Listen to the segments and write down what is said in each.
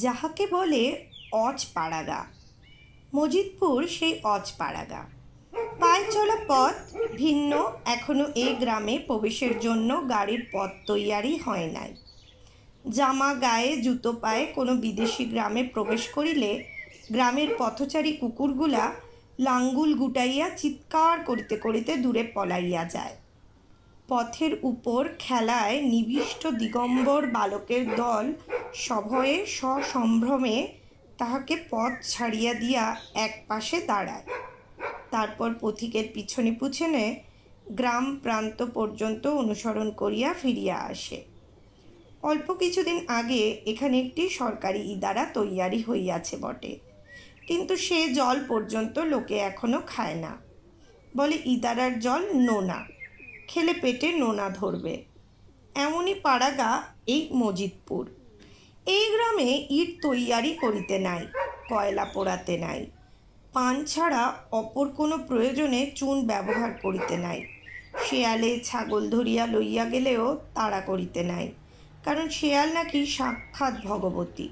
যাহাকে বলে অজপাড়াগা। মজিদপুর সেই অজপাড়াগা। পায়ে চলা পথ ভিন্ন, এখনো এই গ্রামে প্রবেশের জন্য গাড়ির পথ তৈয়ারি হয় নাই। জামা গায়ে জুতো পায়ে কোনো বিদেশি গ্রামে প্রবেশ করিলে গ্রামের পথচারী কুকুরগুলা লাঙ্গুল গুটাইয়া চিৎকার করিতে করিতে দূরে পলাইয়া যায়। পথের উপর খেলায় নিবিষ্ট দিগম্বর বালকের দল সভয়ে সসম্ভ্রমে তাহাকে পথ ছাড়িয়া দিয়া এক পাশে দাঁড়ায়। তারপর পথিকের পিছনে পিছনে গ্রাম প্রান্ত পর্যন্ত অনুসরণ করিয়া ফিরিয়া আসে। অল্প কিছুদিন আগে এখানে একটি সরকারি ইদারা তৈয়ারি হইয়াছে বটে, কিন্তু সে জল পর্যন্ত লোকে এখনো খায় না। বলে ইদারার জল নোনা, খেলে পেটে নোনা ধরবে। এমনই পাড়াগা এই মজিদপুর। এই গ্রামে ইট তৈয়ারি করিতে নাই, কয়লা পোড়াতে নাই, পান ছাড়া অপর কোনো প্রয়োজনে চুন ব্যবহার করিতে নাই। শেয়ালে ছাগল ধরিয়া লইয়া গেলেও তাড়া করিতে নাই, কারণ শেয়াল নাকি সাক্ষাৎ ভগবতী।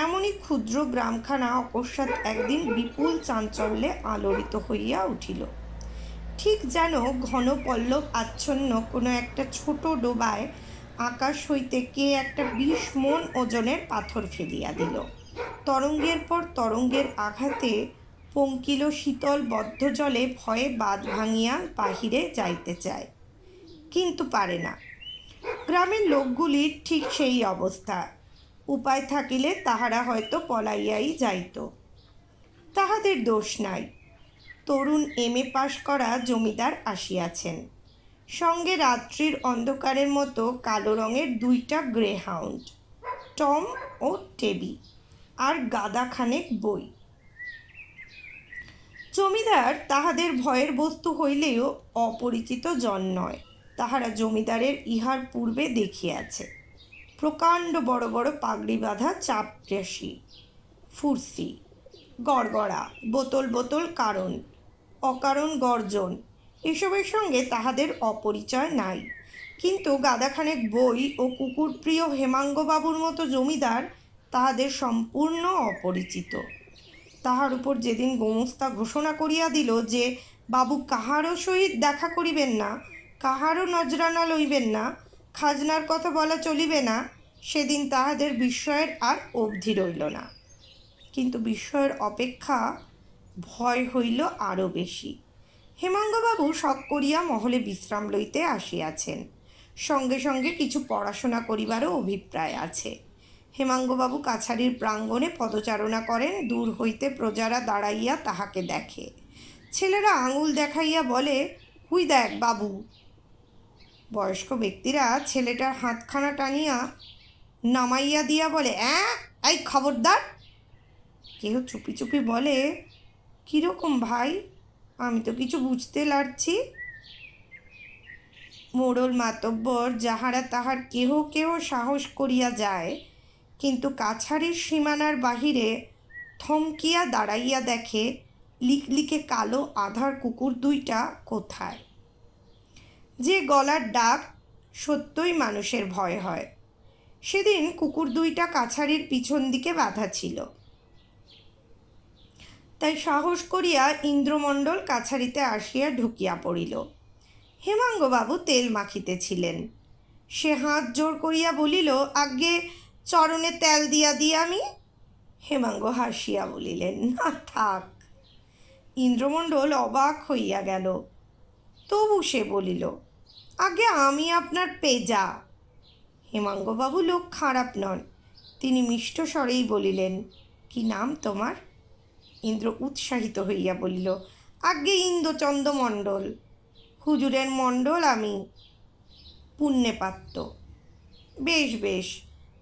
এমনই ক্ষুদ্র গ্রামখানা অকস্মাৎ একদিন বিপুল চাঞ্চল্যে আলোড়িত হইয়া উঠিল। ঠিক যেন ঘন পল্লব আচ্ছন্ন কোনো একটা ছোট ডোবায় আকাশ হইতে কে একটা 20 মণ ওজনের পাথর ফেলিয়া দিল। তরঙ্গের পর তরঙ্গের আঘাতে পঙ্কিল শীতল বদ্ধ জলে ভয়ে বাঁধ ভাঙিয়া বাহিরে যাইতে চায়, কিন্তু পারে না। গ্রামের লোকগুলির ঠিক সেই অবস্থা। উপায় থাকিলে তাহারা হয়তো পলাইয়াই যাইত। তাহাদের দোষ নাই। তরুণ MA পাশ করা জমিদার আসিয়াছেন, সঙ্গে রাত্রির অন্ধকারের মতো কালো রঙের 2টা গ্রে হাউন্ড, টম ও টেবি, আর গাদাখানেক বই। জমিদার তাহাদের ভয়ের বস্তু হইলেও অপরিচিত জন নয়। তাহারা জমিদারের ইহার পূর্বে দেখিয়াছে। প্রকাণ্ড বড় বড় পাগড়ি বাঁধা চাপরাশি, ফুরসি, গড়গড়া, বোতল বোতল কারণ, অকারণ গর্জন, এসবের সঙ্গে তাহাদের অপরিচয় নাই। কিন্তু গাদাখানেক বই ও কুকুরপ্রিয় হেমাঙ্গবাবুর মতো জমিদার তাহাদের সম্পূর্ণ অপরিচিত। তাহার উপর যেদিন গোমস্তা ঘোষণা করিয়া দিল যে বাবু কাহারও সহিত দেখা করিবেন না, কাহারও নজরানা লইবেন না, খাজনার কথা বলা চলিবে না, সেদিন তাহাদের বিস্ময়ের আর অবধি রইল না। কিন্তু বিস্ময়ের অপেক্ষা ভয় হইল আরও বেশি। হেমাঙ্গবাবু শখ করিয়া মহলে বিশ্রাম লইতে আসিয়াছেন, সঙ্গে সঙ্গে কিছু পড়াশোনা করিবারও অভিপ্রায় আছে। হেমাঙ্গবাবু কাছারির প্রাঙ্গণে পদচারণা করেন। দূর হইতে প্রজারা দাঁড়াইয়া তাহাকে দেখে। ছেলেরা আঙুল দেখাইয়া বলে, হুই দেখ বাবু। বয়স্ক ব্যক্তিরা ছেলেটার হাতখানা টানিয়া নামাইয়া দিয়া বলে, এই খবরদার। কেহ চুপি চুপি বলে, কীরকম ভাই, আমি তো কিছু বুঝতে লারছি। মোড়ল মাতব্বর যাহারা তাহার কেহ কেহ সাহস করিয়া যায়, কিন্তু কাছারির সীমানার বাহিরে থমকিয়া দাঁড়াইয়া দেখে লিকলিকে কালো আধার কুকুর 2টা কোথায়। যে গলার ডাক সত্যই মানুষের ভয় হয়। সেদিন কুকুর 2টা কাছারির পিছন দিকে বাঁধা ছিল। তাই সাহস করিয়া ইন্দ্রমণ্ডল কাছারিতে আসিয়া ঢুকিয়া পড়িল। হেমাঙ্গবাবু তেল মাখিতেছিলেন। সে হাত জোর করিয়া বলিল, আজ্ঞে চরণে তেল দিয়া দিই আমি। হেমাঙ্গ হাসিয়া বলিলেন, না থাক। ইন্দ্রমণ্ডল অবাক হইয়া গেল। তবু সে বলিল, আজ্ঞে আমি আপনার পেজা। হেমাঙ্গবাবু লোক খারাপ নন। তিনি মিষ্ট স্বরেই বলিলেন, কি নাম তোমার? ইন্দ্র উৎসাহিত হইয়া বলিল, আজ্ঞে ইন্দ্রচন্দ্র মণ্ডল। হুজুরের মণ্ডল আমি, পুণ্যেপাত্র। বেশ বেশ,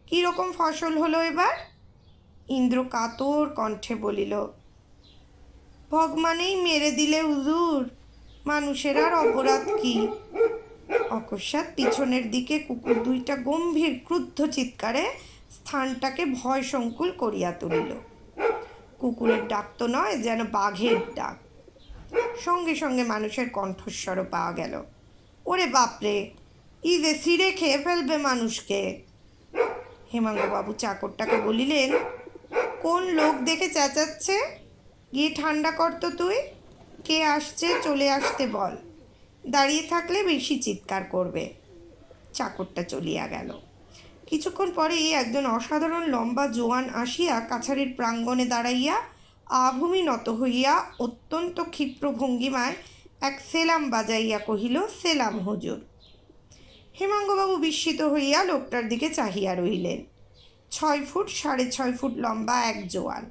কীরকম ফসল হলো এবার? ইন্দ্র কাতর কণ্ঠে বলিল, ভগবানেই মেরে দিলে হুজুর, মানুষের আর অপরাধ কি? অকস্মাৎ পিছনের দিকে কুকুর 2টা গম্ভীর ক্রুদ্ধ চিৎকারে স্থানটাকে ভয় সংকুল করিয়া তুলিল। কুকুরের ডাক তো নয়, যেন বাঘের ডাক। সঙ্গে সঙ্গে মানুষের কণ্ঠস্বরও পাওয়া গেল, ওরে বাপরে, ই যে ছিঁড়ে খেয়ে ফেলবে মানুষকে। হেমাঙ্গবাবু চাকরটাকে বলিলেন, কোন লোক দেখে চেঁচাচ্ছে? গিয়ে ঠান্ডা কর তো তুই। কে আসছে চলে আসতে বল, দাঁড়িয়ে থাকলে বেশি চিৎকার করবে। চাকরটা চলিয়া গেল। কিছুক্ষণ পরেই একজন অসাধারণ লম্বা জোয়ান আসিয়া কাছারির প্রাঙ্গণে দাঁড়াইয়া আভূমি নত হইয়া অত্যন্ত ক্ষিপ্র ভঙ্গিমায় এক সেলাম বাজাইয়া কহিল, সেলাম হুজুর। হেমাঙ্গবাবু বিস্মিত হইয়া লোকটার দিকে চাহিয়া রহিলেন। 6 ফুট 6.5 ফুট লম্বা এক জোয়ান,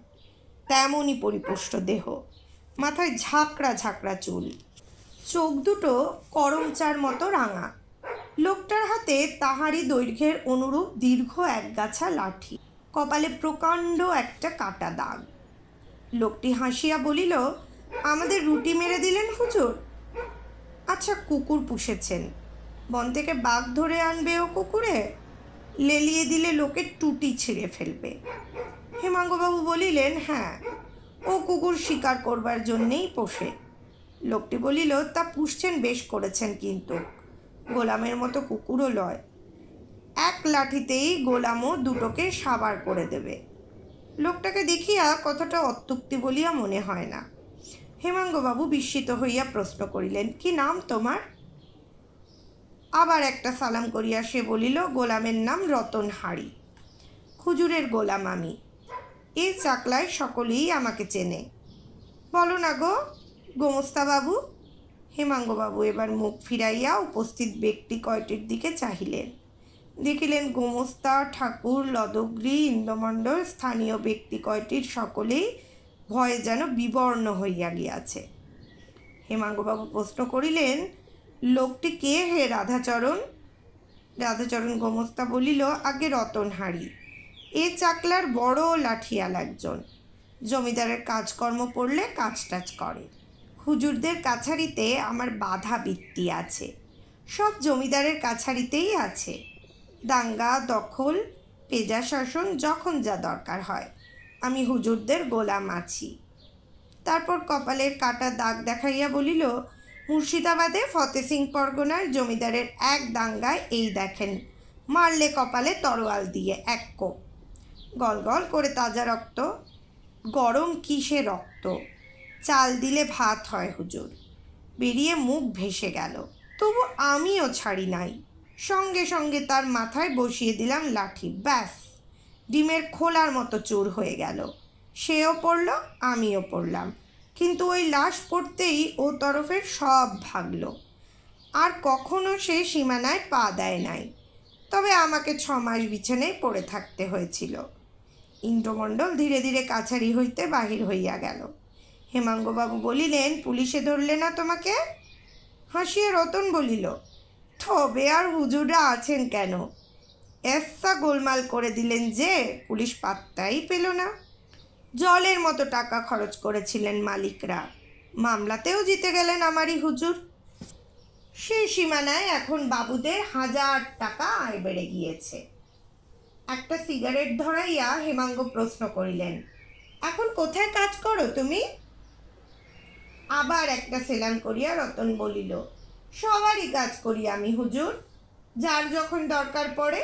তেমনই পরিপুষ্ট দেহ, মাথায় ঝাঁকড়া ঝাঁকড়া চুল, চোখ দুটো করমচার মতো রাঙা। লোকটার হাতে তাহারই দৈর্ঘ্যের অনুরূপ দীর্ঘ একগাছা লাঠি, কপালে প্রকাণ্ড একটা কাটা দাগ। লোকটি হাসিয়া বলিল, আমাদের রুটি মেরে দিলেন হুজুর। আচ্ছা, কুকুর পুষেছেন, বন থেকে বাঘ ধরে আনবে ও কুকুরে? লেলিয়ে দিলে লোকের টুটি ছিঁড়ে ফেলবে। হেমাঙ্গবাবু বলিলেন, হ্যাঁ, ও কুকুর শিকার করবার জন্যেই পোষে। লোকটি বলিল, তা পুষছেন বেশ করেছেন, কিন্তু গোলামের মতো কুকুরও লয়। এক লাঠিতেই গোলামও দুটোকে সাবার করে দেবে। লোকটাকে দেখিয়া কথাটা অত্যুক্তি বলিয়া মনে হয় না। হেমাঙ্গবাবু বিস্মিত হইয়া প্রশ্ন করিলেন, কি নাম তোমার? আবার একটা সালাম করিয়া সে বলিল, গোলামের নাম রতন হাড়ি, হুজুরের গোলাম আমি। এই চাকলায় সকলেই আমাকে চেনে। বলো না গো, গোমস্তাবাবু। হেমাঙ্গবাবু এবার মুখ ফিরাইয়া উপস্থিত ব্যক্তি কয়টির দিকে চাহিলেন। দেখিলেন গোমস্তা, ঠাকুর, লদগ্রী, ইন্দ্রমণ্ডল, স্থানীয় ব্যক্তি কয়টির সকলেই ভয়ে যেন বিবর্ণ হইয়া গিয়াছে। হেমাঙ্গবাবু প্রশ্ন করিলেন, লোকটি কে হে রাধাচরণ? রাধাচরণ গোমস্তা বলিল, আগে রতন হাড়ি, এ চাকলার বড় লাঠিয়াল একজন। জমিদারের কাজকর্ম পড়লে কাজ টাজ করে। হুজুরদের কাছারিতে আমার বাধা বৃত্তি আছে, সব জমিদারের কাছারিতেই আছে। দাঙ্গা, দখল, পেজা শাসন যখন যা দরকার হয়, আমি হুজুরদের গোলাম আছি। তারপর কপালের কাটা দাগ দেখাইয়া বলিল, মুর্শিদাবাদে ফতে সিং পরগনার জমিদারের এক দাঙ্গায় এই দেখেন, মারলে কপালে তরোয়াল দিয়ে এক কোপ, গল গল করে তাজা রক্ত। গরম কিসে রক্ত, চাল দিলে ভাত হয় হুজুর। বেরিয়ে মুখ ভেসে গেল, তবু আমিও ছাড়ি নাই। সঙ্গে সঙ্গে তার মাথায় বসিয়ে দিলাম লাঠি, ব্যাস, ডিমের খোলার মতো চুর হয়ে গেল। সেও পড়ল, আমিও পড়লাম, কিন্তু ওই লাশ পড়তেই ও তরফের সব ভাগল। আর কখনো সে সীমানায় পা দেয় নাই, তবে আমাকে 6 মাস বিছানায় পড়ে থাকতে হয়েছিল। ইন্দ্রমণ্ডল ধীরে ধীরে কাছারি হইতে বাহির হইয়া গেল। হেমাঙ্গবাবু বলিলেন, পুলিশে ধরলে না তোমাকে? হাসিয়া রতন বলিল, তবে আর হুজুররা আছেন কেন? এসা গোলমাল করে দিলেন যে পুলিশ পাত্তাই পেল না। জলের মতো টাকা খরচ করেছিলেন মালিকরা, মামলাতেও জিতে গেলেন আমারই হুজুর। সেই সীমানায় এখন বাবুদের 1000 টাকা আয় বেড়ে গিয়েছে। একটা সিগারেট ধরাইয়া হেমাঙ্গ প্রশ্ন করিলেন, এখন কোথায় কাজ করো তুমি? আবার একটা সেলাম করিয়া রতন বলিল, সবারই কাজ করি আমি হুজুর, যার যখন দরকার পড়ে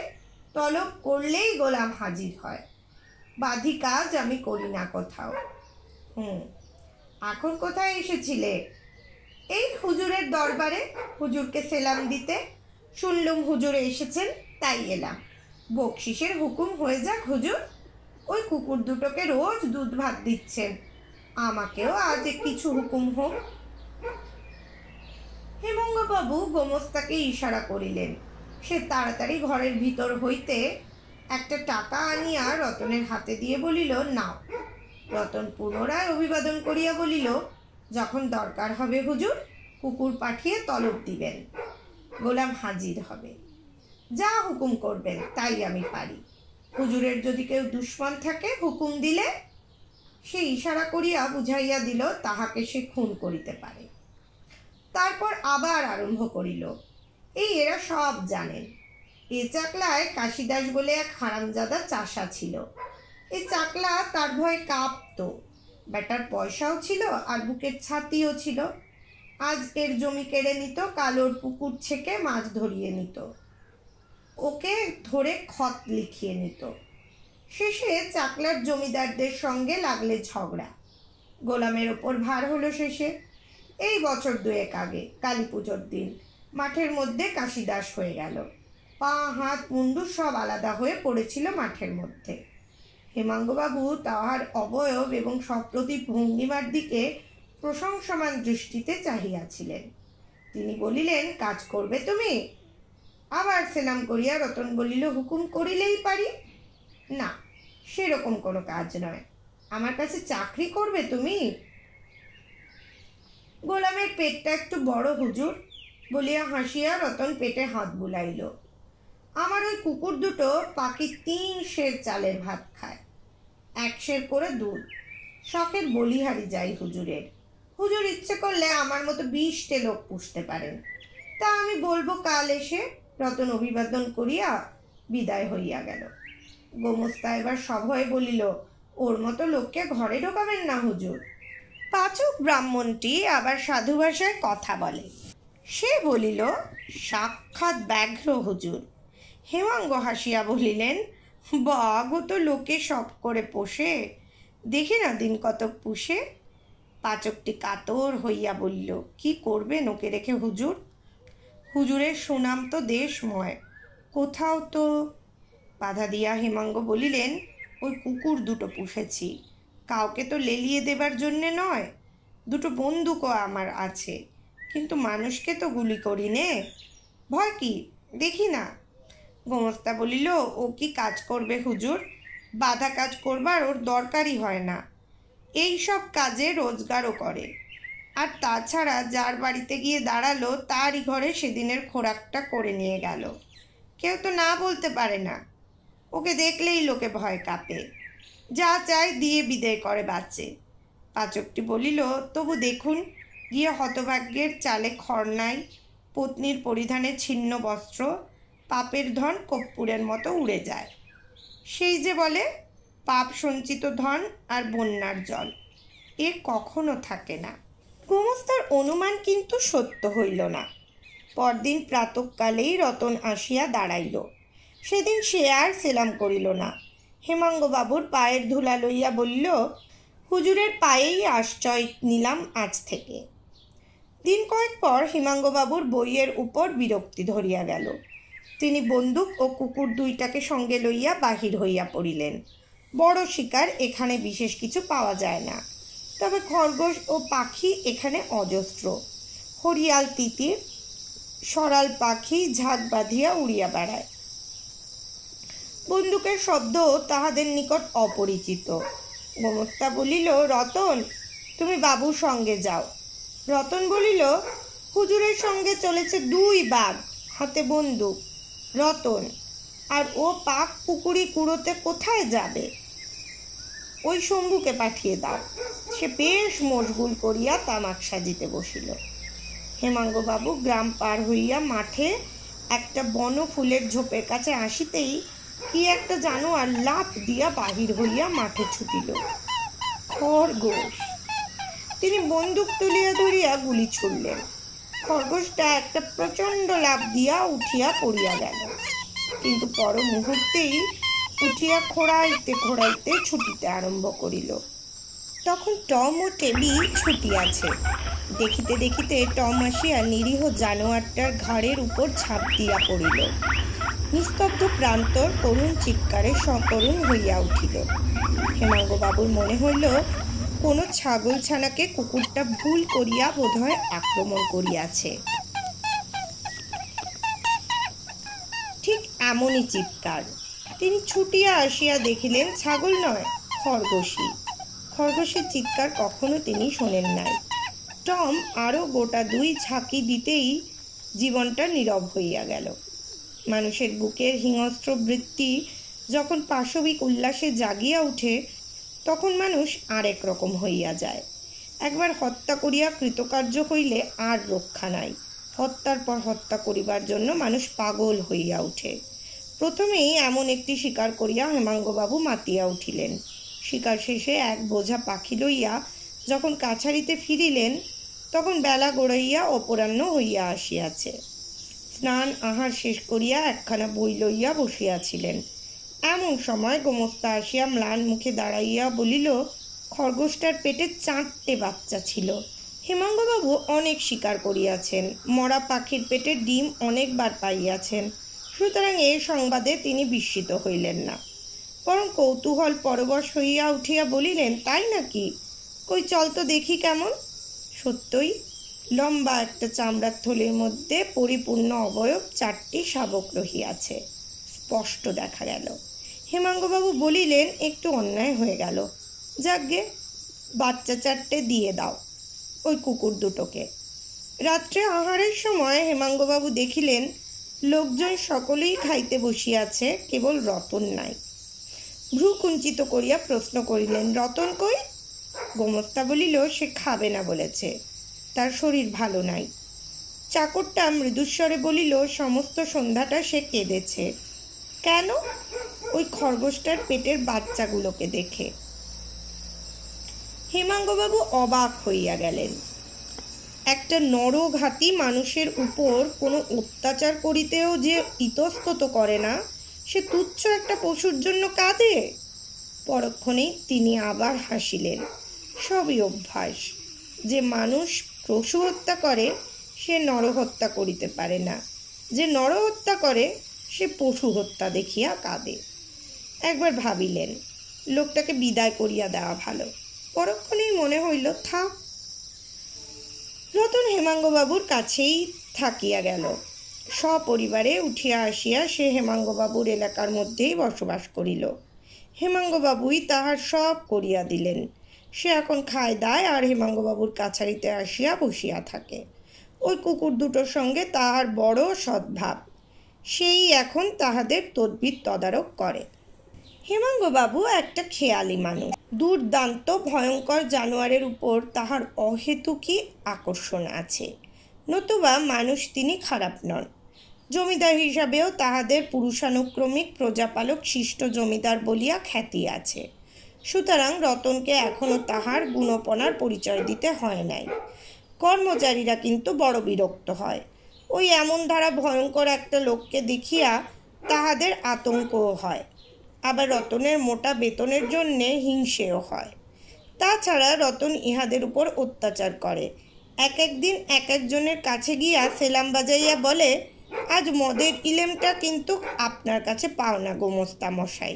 তলব করলেই গোলাম হাজির হয়। বাধি কাজ আমি করি না কোথাও। এখন কোথায় এসেছিলে? এই হুজুরের দরবারে, হুজুরকে সেলাম দিতে। শুনলুম হুজুর এসেছেন, তাই এলাম। বকশিসের হুকুম হয়ে যাক হুজুর। ওই কুকুর দুটোকে রোজ দুধ ভাত দিচ্ছেন, আমাকেও আজ কিছু হুকুম হোক। হেমঙ্গবাবু গোমস্তাকে ইশারা করিলেন। সে তাড়াতাড়ি ঘরের ভিতর হইতে একটা টাকা আনিয়া রতনের হাতে দিয়ে বলিল, নাও। রতন পুনরায় অভিবাদন করিয়া বলিল, যখন দরকার হবে হুজুর, কুকুর পাঠিয়ে তলব দিবেন, গোলাম হাজির হবে। যা হুকুম করবেন তাই আমি পারি। হুজুরের যদি কেউ দুশ্মন থাকে হুকুম দিলে সে ইশারা করিয়া বুঝাইয়া দিল তাহাকে সে খুন করিতে পারে। তারপর আবার আরম্ভ করিল, এই এরা সব জানেন, এ চাকলায় কাশিদাস বলে এক হারামজাদা চাষা ছিল। এ চাকলা তার ভয়ে কাঁপত। বেটার পয়সাও ছিল আর বুকের ছাতিও ছিল। আজ এর জমি কেড়ে নিত, কাল ওর পুকুর ছেকে মাছ ধরিয়ে নিত। ওকে ধরে খত লিখিয়ে নিত। শেষে চাকলার জমিদারদের সঙ্গে লাগলে ঝগড়া, গোলামের ওপর ভার হলো শেষে। এই বছর 2 আগে কালী পুজোর দিন মাঠের মধ্যে কাশিদাস হয়ে গেল। পা হাত মুন্ডু সব আলাদা হয়ে পড়েছিল মাঠের মধ্যে। হেমাঙ্গবাবু তাহার অবয়ব এবং সপ্রতিভ ভঙ্গিমার দিকে প্রশংসমান দৃষ্টিতে চাহিয়াছিলেন। তিনি বলিলেন, কাজ করবে তুমি? আবার সেলাম করিয়া রতন বলিল, হুকুম করিলেই পারি। না, সেরকম কোনো কাজ নয়, আমার কাছে চাকরি করবে তুমি? গোলামের পেটটা একটু বড় হুজুর বলিয়া হাসিয়া রতন পেটে হাত বুলাইল। আমার ওই কুকুর দুটো পাখি 3 সের চালের ভাত খায়, 1 সের করে দুধ। শখের বলিহারি যাই হুজুরের। হুজুর ইচ্ছে করলে আমার মতো 20টে লোক পুষতে পারেন। তা আমি বলবো কাল এসে। রতন অভিবাদন করিয়া বিদায় হইয়া গেল। গোমস্তা এবার সভয়ে বলিল, ওর মতো লোককে ঘরে ঢোকাবেন না হুজুর। পাচক ব্রাহ্মণটি আবার সাধু ভাষায় কথা বলে। সে বলিল, সাক্ষাৎ ব্যাঘ্র হুজুর। হেমাঙ্গ হাসিয়া বলিলেন, বাঘও তো লোকে শখ করে পোষে, দেখি না দিন কতক পুষে। পাচকটি কাতর হইয়া বলিল, কি করবেন ওকে রেখে হুজুর? হুজুরের সুনাম তো দেশময়, কোথাও তো। বাধা দিয়া হেমাঙ্গ বলিলেন, ওই কুকুর দুটো পুষেছি, কাউকে তো লেলিয়ে দেবার জন্যে নয়। 2টো বন্দুকও আমার আছে, কিন্তু মানুষকে তো গুলি করি নে। ভয় কি, দেখি না। গোমস্তা বলিল, ও কি কাজ করবে হুজুর? বাধা কাজ করবার ওর দরকারই হয় না, এই সব কাজে রোজগারও করে। আর তাছাড়া যার বাড়িতে গিয়ে দাঁড়ালো তারই ঘরে সেদিনের খোরাকটা করে নিয়ে গেল, কেউ তো না বলতে পারে না। ওকে দেখলেই লোকে ভয় কাঁপে, যা চায় দিয়ে বিদায় করে বাঁচে। পাচকটি বলিল, তবু দেখুন, গিয়ে হতভাগ্যের চালে খড় নাই, পত্নীর পরিধানে ছিন্ন বস্ত্র, পাপের ধন কর্পূরের মতো উড়ে যায়। সেই যে বলে, পাপ সঞ্চিত ধন আর বন্যার জল, এ কখনো থাকে না। গোমস্তার অনুমান কিন্তু সত্য হইল না। পরদিন প্রাতঃকালেই রতন আসিয়া দাঁড়াইল। সেদিন সে আর সেলাম করিল না। হেমাঙ্গবাবুর পায়ের ধুলা লইয়া বলিল, হুজুরের পায়েই আশ্রয় নিলাম আজ থেকে। দিন কয়েক পর হেমাঙ্গবাবুর বইয়ের উপর বিরক্তি ধরিয়া গেল। তিনি বন্দুক ও কুকুর 2টাকে সঙ্গে লইয়া বাহির হইয়া পড়িলেন। বড় শিকার এখানে বিশেষ কিছু পাওয়া যায় না, তবে খরগোশ ও পাখি এখানে অজস্র। হরিয়াল তিতির, সরাল পাখি ঝাঁক বাঁধিয়া উড়িয়া বেড়ায়। বন্দুকের শব্দ তাহাদের নিকট অপরিচিত। গোমস্তা বলিল, রতন, তুমি বাবুর সঙ্গে যাও। রতন বলিল, হুজুরের সঙ্গে চলেছে 2 বাঘ, হাতে বন্দুক। রতন, আর ও পাক পুকুরি কুড়োতে কোথায় যাবে? ওই শম্ভুকে পাঠিয়ে দাও। সে বেশ মশগুল করিয়া তামাক সাজিতে বসিল। হেমাঙ্গবাবু গ্রাম পার হইয়া মাঠে একটা বনফুলের ঝোপের কাছে আসিতেই কি একটা জানোয়ার লাফ দিয়া বাহির হইয়া মাঠে ছুটিল। খরগোশ। তিনি বন্দুক তুলিয়া ধরিয়া গুলি ছুড়লেন। খরগোশটা একটা প্রচণ্ড লাফ দিয়া উঠিয়া পড়িয়া গেল, কিন্তু পর মুহূর্তেই উঠিয়া খোঁড়াইতে খোঁড়াইতে ছুটিতে আরম্ভ করিল। তখন টম ও টেবি ছুটিয়াছে। দেখিতে দেখিতে টম আসিয়া নিরীহ জানোয়ারটার ঘাড়ের উপর ঝাঁপ দিয়া পড়িল। নিস্তব্ধ প্রান্তর করুণ চিৎকারে সকরুণ হইয়া উঠিল। হেমাঙ্গবাবুর মনে হইল, কোনো ছাগল ছানাকে কুকুরটা ভুল করিয়া বোধহয় আক্রমণ করিয়াছে। ঠিক এমনই চিৎকার। তিনি ছুটিয়া আসিয়া দেখিলেন ছাগল নয়, খরগোশই। খরগোশের চিৎকার কখনো তিনি শোনেন নাই। টম আরও গোটা 2 ঝাঁকি দিতেই জীবনটা নীরব হইয়া গেল। মানুষের বুকের হিংস্র বৃত্তি যখন পাশবিক উল্লাসে জাগিয়া উঠে, তখন মানুষ আরেক রকম হইয়া যায়। একবার হত্যা করিয়া কৃতকার্য হইলে আর রক্ষা নাই। হত্যার পর হত্যা করিবার জন্য মানুষ পাগল হইয়া ওঠে। প্রথমেই এমন একটি শিকার করিয়া হেমাঙ্গবাবু মাতিয়া উঠিলেন। শিকার শেষে এক বোঝা পাখি লইয়া যখন কাছারিতে ফিরিলেন, তখন বেলা গড়াইয়া অপরাহ্ন হইয়া আসিয়াছে। স্নান আহার শেষ করিয়া একখানা বই লইয়া বসিয়াছিলেন। এমন সময় গোমস্তা আসিয়া ম্লান মুখে দাঁড়াইয়া বলিল, খরগোশটার পেটে 4টে বাচ্চা ছিল। হেমাঙ্গবাবু অনেক স্বীকার করিয়াছেন, মরা পাখির পেটে ডিম অনেকবার পাইয়াছেন, সুতরাং এ সংবাদে তিনি বিস্মিত হইলেন না, বরং কৌতূহল পরবশ হইয়া উঠিয়া বলিলেন, তাই নাকি? কই চল তো দেখি কেমন। সত্যই লম্বা একটা চামড়ার থলির মধ্যে পরিপূর্ণ অবয়ব 4টি শাবক রহিয়াছে, স্পষ্ট দেখা গেল। হেমাঙ্গবাবু বলিলেন, একটু অন্যায় হয়ে গেল, যাকগে, বাচ্চা 4টে দিয়ে দাও ওই কুকুর দুটোকে। রাত্রে আহারের সময় হেমাঙ্গবাবু দেখিলেন লোকজন সকলেই খাইতে বসিয়াছে, কেবল রতন নাই। ভ্রু কুঞ্চিত করিয়া প্রশ্ন করিলেন, রতন কই? গোমস্তা বলিল, সে খাবে না বলেছে, তার শরীর ভালো নাই। চাকরটা মৃদুস্বরে বলিল, সমস্ত সন্ধ্যাটা সে কেঁদেছে। কেন? ওই খরগোশটার পেটের বাচ্চাগুলোকে দেখে। হেমাঙ্গবাবু অবাক হইয়া গেলেন। একটা নরঘাতী মানুষের উপর কোনো অত্যাচার করিতেও যে ইতস্তত করে না, সে তুচ্ছ একটা পশুর জন্য কাঁদে। পরক্ষণেই তিনি আবার হাসিলেন। সবই অভ্যাস। যে মানুষ পশু হত্যা করে সে নরহত্যা করিতে পারে না, যে নরহত্যা করে সে পশু হত্যা দেখিয়া কাঁদে। একবার ভাবিলেন লোকটাকে বিদায় করিয়া দেওয়া ভালো। পরক্ষণেই মনে হইল, থাক। রতন হেমাঙ্গবাবুর কাছেই থাকিয়া গেল। সপরিবারে উঠিয়া আসিয়া সে হেমাঙ্গবাবুর এলাকার মধ্যেই বসবাস করিল। হেমাঙ্গবাবুই তাহার সব করিয়া দিলেন। সে এখন খায় দায় আর হেমাঙ্গবাবুর কাছারিতে আসিয়া বসিয়া থাকে। ওই কুকুর দুটোর সঙ্গে তাহার বড় সদ্ভাব, সেই এখন তাহাদের তদবির তদারক করে। হেমাঙ্গবাবু একটা খেয়ালি মানুষ। দুর্দান্ত ভয়ঙ্কর জানোয়ারের উপর তাহার অহেতুকী আকর্ষণ আছে, নতুবা মানুষ তিনি খারাপ নন। জমিদার হিসাবেও তাহাদের পুরুষানুক্রমিক প্রজাপালক শিষ্ট জমিদার বলিয়া খ্যাতি আছে। সুতরাং রতনকে এখনও তাহার গুণপনার পরিচয় দিতে হয় নাই। কর্মচারীরা কিন্তু বড় বিরক্ত হয়। ওই এমন ধারা ভয়ঙ্কর একটা লোককে দেখিয়া তাহাদের আতঙ্কও হয়, আবার রতনের মোটা বেতনের জন্যে হিংসেও হয়। তাছাড়া রতন ইহাদের উপর অত্যাচার করে। এক একদিন এক একজনের কাছে গিয়া সেলাম বাজাইয়া বলে, আজ মদের ইলেমটা কিন্তু আপনার কাছে পাও না গোমস্তা মশাই।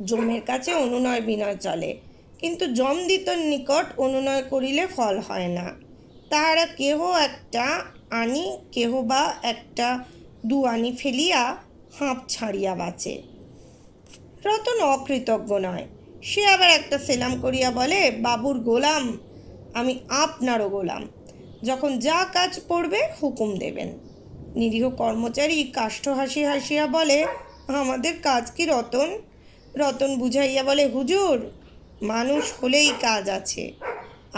জমের কাছে অনুনয় বিনয় চলে, কিন্তু জমদিতর নিকট অনুনয় করিলে ফল হয় না। তাহারা কেহ একটা আনি, কেহ বা একটা দুয়ানি ফেলিয়া হাঁপ ছাড়িয়া বাঁচে। রতন অকৃতজ্ঞ নয়। সে আবার একটা সেলাম করিয়া বলে, বাবুর গোলাম আমি, আপনারও গোলাম, যখন যা কাজ পড়বে হুকুম দেবেন। নিরীহ কর্মচারী কাষ্ঠ হাসি হাসিয়া বলে, আমাদের কাজ কি রতন? রতন বুঝাইয়া বলে, হুজুর, মানুষ হলেই কাজ আছে।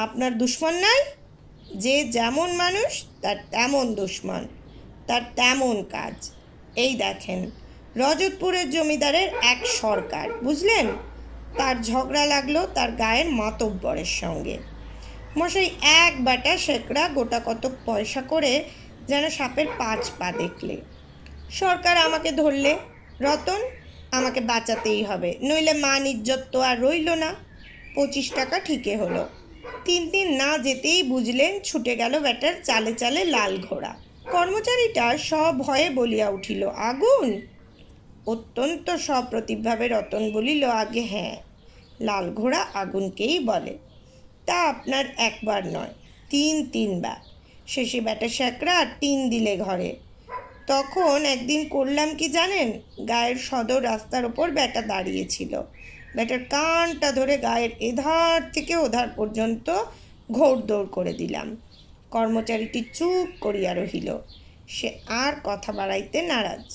আপনার দুশ্মন নাই? যে যেমন মানুষ তার তেমন দুশ্মন, তার তেমন কাজ। এই দেখেন, রজতপুরের জমিদারের এক সরকার, বুঝলেন, তার ঝগড়া লাগলো তার গায়ের মাতব্বরের সঙ্গে। মশাই এক বাটা শেকড়া গোটা কতক পয়সা করে যেন সাপের 5 পা দেখলে। সরকার আমাকে ধরলে, রতন আমাকে বাঁচাতেই হবে, নইলে মান ইজ্জত তো আর রইল না। 25 টাকা ঠিকে হলো। 3 দিন না যেতেই বুঝলেন ছুটে গেল ব্যাটার চালে চালে লাল ঘোড়া। কর্মচারীটা সভয়ে বলিয়া উঠিল, আগুন? অত্যন্ত সপ্রতিভভাবে রতন বলিল, আগে হ্যাঁ, লাল ঘোড়া আগুনকেই বলে। তা আপনার একবার নয়, 3 বার। শেষে ব্যাটা শ্যাকরা আর টিন দিলে ঘরে। তখন একদিন করলাম কি জানেন, গায়ের সদর রাস্তার ওপর ব্যাটা দাঁড়িয়েছিল। ব্যাটার কানটা ধরে গায়ের এধার থেকে ওধার পর্যন্ত ঘোড়দৌড় করে দিলাম। কর্মচারীটি চুপ করিয়া রহিল। সে আর কথা বাড়াইতে নারাজ।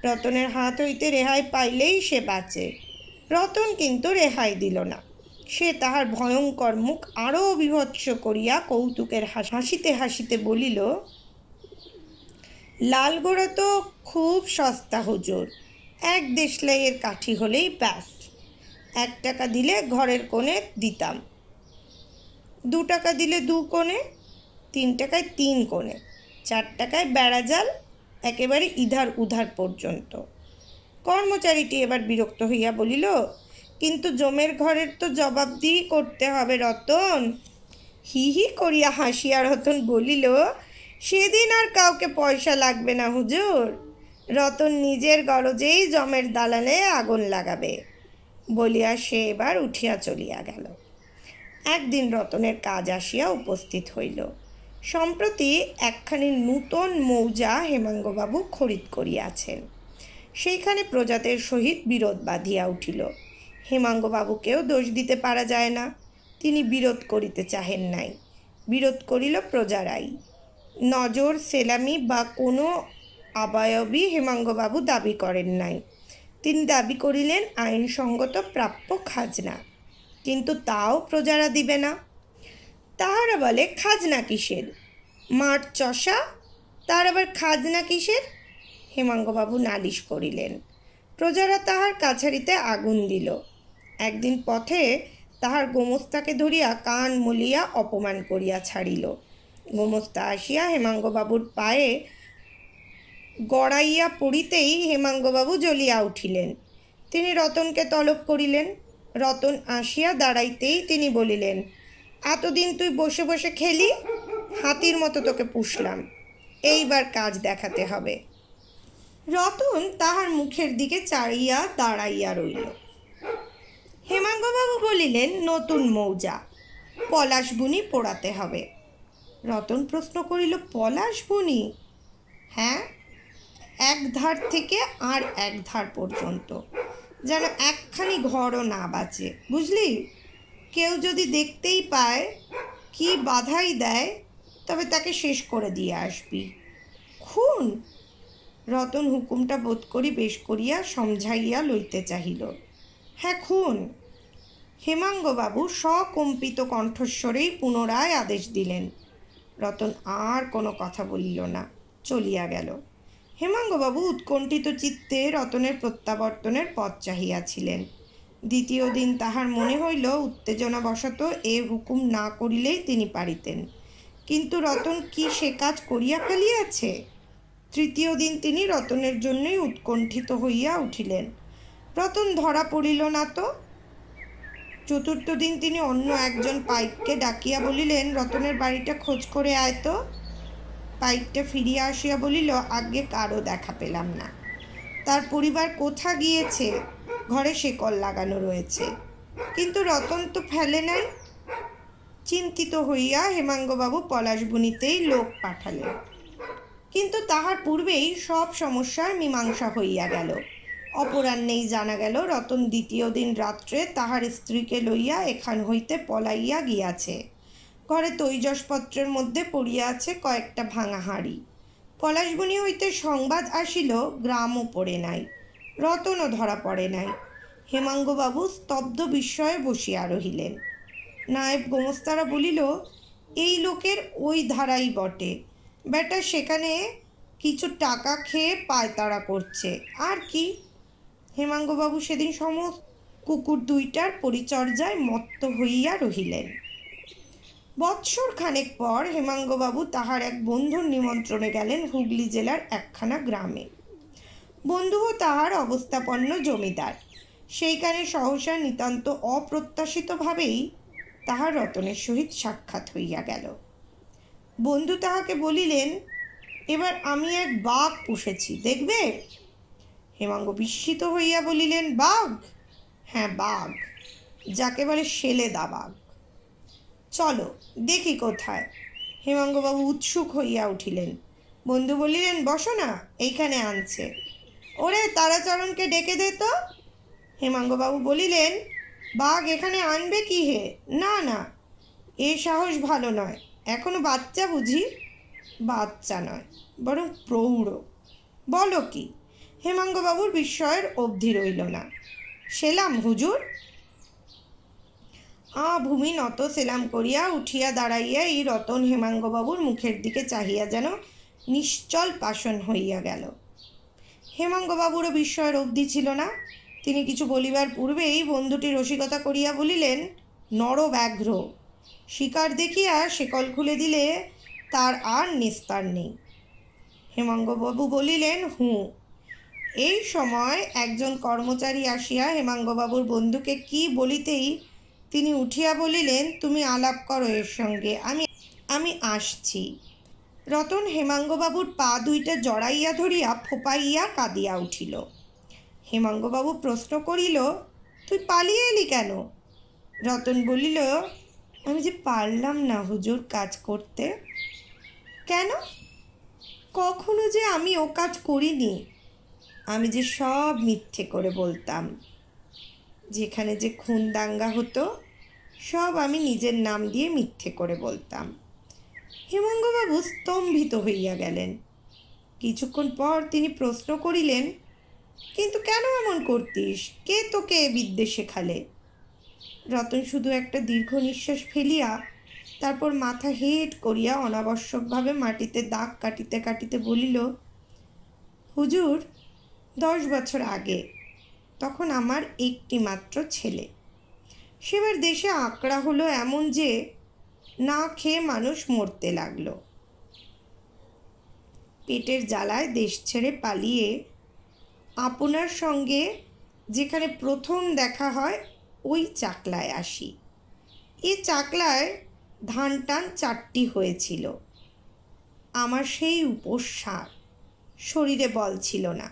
রতনের হাত হইতে রেহাই পাইলেই সে বাঁচে। রতন কিন্তু রেহাই দিল না। সে তাহার ভয়ঙ্কর মুখ আরও বিভৎস করিয়া কৌতুকের হাসিতে হাসিতে বলিল, লাল ঘোড়া তো খুব সস্তা হুজুর, 1 দেশলাইয়ের কাঠি হলেই ব্যাস। 1 টাকা দিলে ঘরের কোণে দিতাম, 2 টাকা দিলে 2 কোণে, 3 টাকায় 3 কোণে, 4 টাকায় বেড়া জাল, একেবারে ইধার উধার পর্যন্ত। কর্মচারীটি এবার বিরক্ত হইয়া বলিল, কিন্তু জমের ঘরের তো জবাবদিহি করতে হবে রতন। হি হি করিয়া হাসিয়া রতন বলিল, সেদিন আর কাউকে পয়সা লাগবে না হুজুর, রতন নিজের গরজেই জমের দালানে আগুন লাগাবে। বলিয়া সে এবার উঠিয়া চলিয়া গেল। একদিন রতনের কাজ আসিয়া উপস্থিত হইল। সম্প্রতি একখানি নূতন মৌজা হেমাঙ্গবাবু খরিদ করিয়াছেন। সেইখানে প্রজাদের সহিত বিরোধ বাঁধিয়া উঠিল। হেমাঙ্গবাবুকেও দোষ দিতে পারা যায় না, তিনি বিরোধ করিতে চাহেন নাই, বিরোধ করিল প্রজারাই। নজর, সেলামি বা কোনো অবয়বই হেমাঙ্গবাবু দাবি করেন নাই। তিনি দাবি করিলেন আইনসঙ্গত প্রাপ্য খাজনা, কিন্তু তাও প্রজারা দিবে না। তাহারা বলে, খাজনা কিসের? মাঠ চষা, তার আবার খাজনা কিসের? হেমাঙ্গবাবু নালিশ করিলেন। প্রজারা তাহার কাছারিতে আগুন দিল। একদিন পথে তাহার গোমস্তাকে ধরিয়া কান মলিয়া অপমান করিয়া ছাড়িল। গোমস্তা আসিয়া হেমাঙ্গবাবুর পায়ে গড়াইয়া পড়িতেই হেমাঙ্গবাবু জ্বলিয়া উঠিলেন। তিনি রতনকে তলব করিলেন। রতন আসিয়া দাঁড়াইতেই তিনি বলিলেন, এতদিন তুই বসে বসে খেলি, হাতির মতো তোকে পুষলাম, এইবার কাজ দেখাতে হবে। রতন তাহার মুখের দিকে চাইয়া দাঁড়াইয়া রইল। হেমাঙ্গবাবু বলিলেন, নতুন মৌজা, পলাশবুনি পোড়াতে হবে। রতন প্রশ্ন করিল, পলাশবুনি? হ্যাঁ, এক ধার থেকে আর এক ধার পর্যন্ত, যেন একখানি ঘরও না বাঁচে, বুঝলি? কেউ যদি দেখতেই পায়, কি বাধাই দেয়, তবে তাকে শেষ করে দিয়ে আসবি। খুন? রতন হুকুমটা বোধ করি বেশ করিয়া সমঝাইয়া লইতে চাহিল। হ্যাঁ, খুন। হেমাঙ্গবাবু সকম্পিত কণ্ঠস্বরেই পুনরায় আদেশ দিলেন। রতন আর কোনো কথা বলিল না, চলিয়া গেল। হেমাঙ্গবাবু উৎকণ্ঠিত চিত্তে রতনের প্রত্যাবর্তনের পথ চাহিয়াছিলেন। দ্বিতীয় দিন তাহার মনে হইল উত্তেজনাবশত এ হুকুম না করিলেই তিনি পারিতেন, কিন্তু রতন কি সে কাজ করিয়া ফেলিয়াছে? তৃতীয় দিন তিনি রতনের জন্যই উৎকণ্ঠিত হইয়া উঠিলেন। রতন ধরা পড়িল না তো। চতুর্থ দিন তিনি অন্য একজন পাইককে ডাকিয়া বলিলেন, রতনের বাড়িটা খোঁজ করে আয় তো। পাইকটা ফিরিয়া আসিয়া বলিল, আগে কারো দেখা পেলাম না, তার পরিবার কোথা গিয়েছে, ঘরে শেকল লাগানো রয়েছে, কিন্তু রতন তো ফেলে নাই। চিন্তিত হইয়া হেমাঙ্গবাবু পলাশবুনিতেই লোক পাঠালেন, কিন্তু তাহার পূর্বেই সব সমস্যার মীমাংসা হইয়া গেল। অপরাহ্নেই জানা গেল রতন দ্বিতীয় দিন রাত্রে তাহার স্ত্রীকে লইয়া এখান হইতে পলাইয়া গিয়াছে। ঘরে তৈজসপত্রের মধ্যে পড়িয়া আছে কয়েকটা ভাঙা হাঁড়ি। পলাশবনি হইতে সংবাদ আসিল, গ্রামও পড়ে নাই, রতনও ধরা পড়ে নাই। হেমাঙ্গবাবু স্তব্ধ বিস্ময়ে বসিয়া রহিলেন। নায়েব গোমস্তারা বলিল, এই লোকের ওই ধারাই বটে, বেটা সেখানে কিছু টাকা খেয়ে পায়তারা করছে, আর কি। হেমাঙ্গবাবু সেদিন সমস্ত কুকুর দুইটার পরিচর্যায় মত্ত হইয়া রহিলেন। বৎসর খানেক পর হেমাঙ্গবাবু তাহার এক বন্ধুর নিমন্ত্রণে গেলেন হুগলি জেলার একখানা গ্রামে। বন্ধুও তাহার অবস্থাপন্ন জমিদার। সেইখানে সহসা নিতান্ত অপ্রত্যাশিতভাবেই তাহার রতনের সহিত সাক্ষাৎ হইয়া গেল। বন্ধু তাহাকে বলিলেন, এবার আমি এক বাঘ পুষেছি, দেখবে? হেমাঙ্গ বিস্মিত হইয়া বলিলেন, বাঘ? হ্যাঁ, বাঘ, যাকে বলে শেলেদা বাঘ। চলো দেখি কোথায়। হেমাঙ্গবাবু উৎসুক হইয়া উঠিলেন। বন্ধু বলিলেন, বসো না, এইখানে আনছে। ওরে তারাচরণকে ডেকে দে তো। হেমাঙ্গবাবু বলিলেন, বাঘ এখানে আনবে কি হে? না না, এ সাহস ভালো নয়, এখনো বাচ্চা বুঝি? বাচ্চা নয়, বরং প্রৌঢ়। বলো কি? হেমাঙ্গবাবুর বিস্ময়ের অবধি রইল না। সেলাম হুজুর। ভূমি নত সেলাম করিয়া উঠিয়া দাঁড়াইয়া এই রতন হেমাঙ্গবাবুর মুখের দিকে চাহিয়া যেন নিশ্চল পাষাণ হইয়া গেল। হেমাঙ্গবাবুরও বিস্ময়ের অবধি ছিল না। তিনি কিছু বলিবার পূর্বেই বন্ধুটি রসিকতা করিয়া বলিলেন, নরব্যাঘ্র, শিকার দেখিয়া শেকল খুলে দিলে তার আর নিস্তার নেই। হেমাঙ্গবাবু বলিলেন, হুঁ। এই সময় একজন কর্মচারী আসিয়া হেমাঙ্গবাবুর বন্ধুকে কি বলিতেই তিনি উঠিয়া বলিলেন, তুমি আলাপ করো এর সঙ্গে, আমি আসছি। রতন হেমাঙ্গবাবুর পা দুইটা জড়াইয়া ধরিয়া ফোপাইয়া কাঁদিয়া উঠিল। হেমাঙ্গবাবু প্রশ্ন করিল, তুই পালিয়ে এলি কেন? রতন বলিল, আমি যে পারলাম না হুজুর কাজ করতে। কেন? কখনো যে আমি ও কাজ করিনি। আমি যে সব মিথ্যে করে বলতাম। যেখানে যে খুন দাঙ্গা হতো সব আমি নিজের নাম দিয়ে মিথ্যে করে বলতাম। হেমাঙ্গবাবু স্তম্ভিত হইয়া গেলেন। কিছুক্ষণ পর তিনি প্রশ্ন করিলেন, কিন্তু কেন এমন করতিস? কে তোকে এ বিদ্যে শেখালে? রতন শুধু একটা দীর্ঘ নিঃশ্বাস ফেলিয়া তারপর মাথা হেঁট করিয়া অনাবশ্যকভাবে মাটিতে দাগ কাটিতে কাটিতে বলিল, হুজুর, 10 বছর আগে, তখন আমার একটি মাত্র ছেলে। সেবার দেশে আঁকড়া হলো এমন যে না খেয়ে মানুষ মরতে লাগলো। পেটের জ্বালায় দেশ ছেড়ে পালিয়ে আপনার সঙ্গে যেখানে প্রথম দেখা হয় ওই চাকলায় আসি। এ চাকলায় ধান টান 4টি হয়েছিল। আমার সেই উপসার, শরীরে বল ছিল না,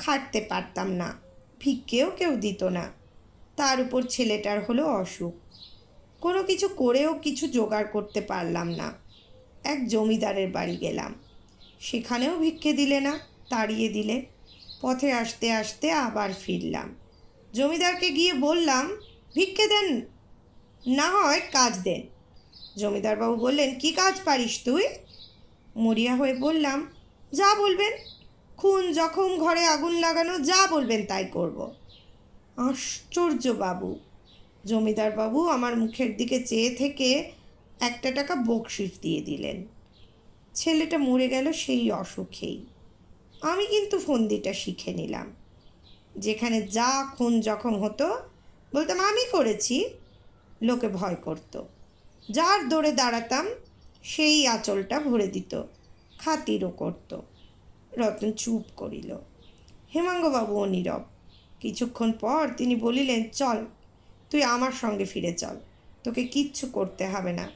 খাটতে পারতাম না, ভিক্ষেও কেউ দিত না। তার উপর ছেলেটার হলো অসুখ। কোনো কিছু করেও কিছু জোগাড় করতে পারলাম না। এক জমিদারের বাড়ি গেলাম, সেখানেও ভিক্ষে দিলে না, তাড়িয়ে দিলে। পথে আসতে আসতে আবার ফিরলাম। জমিদারকে গিয়ে বললাম, ভিক্ষে দেন, না হয় কাজ দেন। জমিদারবাবু বললেন, কি কাজ পারিস তুই? মরিয়া হয়ে বললাম, যা বলবেন, খুন জখম, ঘরে আগুন লাগানো, যা বলবেন তাই করব। আশ্চর্য বাবু! জমিদারবাবু আমার মুখের দিকে চেয়ে থেকে 1 টাকা বকশিশ দিয়ে দিলেন। ছেলেটা মরে গেল সেই অসুখেই। আমি কিন্তু ফন্দিটা শিখে নিলাম। যেখানে যা খুন জখম হতো বলতাম আমি করেছি, লোকে ভয় করত। যার দৌড়ে দাঁড়াতাম সেই আঁচলটা ভরে দিত, খাতিরও করত। রতন চুপ করিল। হেমাঙ্গবাবুও নীরব। কিছুক্ষণ পর তিনি বলিলেন, চল, তুই আমার সঙ্গে ফিরে চল, তোকে কিচ্ছু করতে হবে না।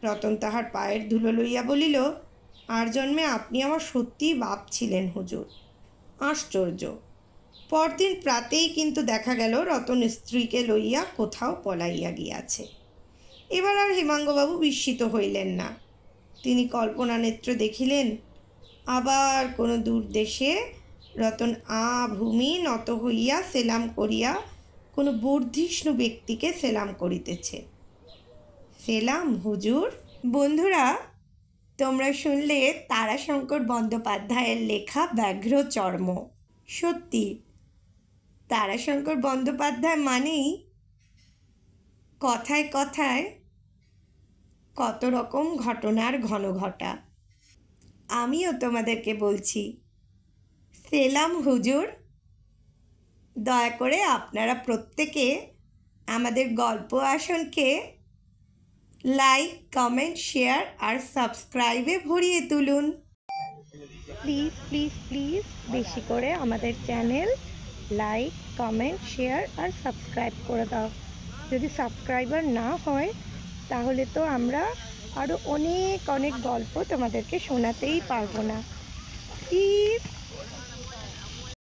রতন তাহার পায়ের ধুলো লইয়া বলিল, আর জন্মে আপনি আমার সত্যিই বাপ ছিলেন হুজুর। আশ্চর্য! পরদিন প্রাতেই কিন্তু দেখা গেল রতন স্ত্রীকে লইয়া কোথাও পলাইয়া গিয়াছে। এবার আর হেমাঙ্গবাবু বিস্মিত হইলেন না। তিনি কল্পনা নেত্রে দেখিলেন, আবার কোনো দূর দেশে রতন ভূমি নত হইয়া সেলাম করিয়া কোনো বর্ধিষ্ণু ব্যক্তিকে সেলাম করিতেছে। সেলাম হুজুর। বন্ধুরা, তোমরা শুনলে তারাশঙ্কর বন্দ্যোপাধ্যায়ের লেখা ব্যাঘ্র চর্ম। সত্যি, তারাশঙ্কর বন্দ্যোপাধ্যায় মানেই কথায় কথায় কত রকম ঘটনার ঘনঘটা। আমিও তোমাদেরকে বলছি, সেলাম হুজুর। দয়া করে আপনারা প্রত্যেকে আমাদের গল্প আসনকে লাইক, কমেন্ট, শেয়ার আর সাবস্ক্রাইবে ভরিয়ে তুলুন। প্লিজ প্লিজ প্লিজ বেশি করে আমাদের চ্যানেল লাইক, কমেন্ট, শেয়ার আর সাবস্ক্রাইব করে দাও। যদি সাবস্ক্রাইবার না হয় তাহলে তো আমরা আরও অনেক অনেক গল্প তোমাদেরকে শোনাতেই পারবো না। প্লিজ।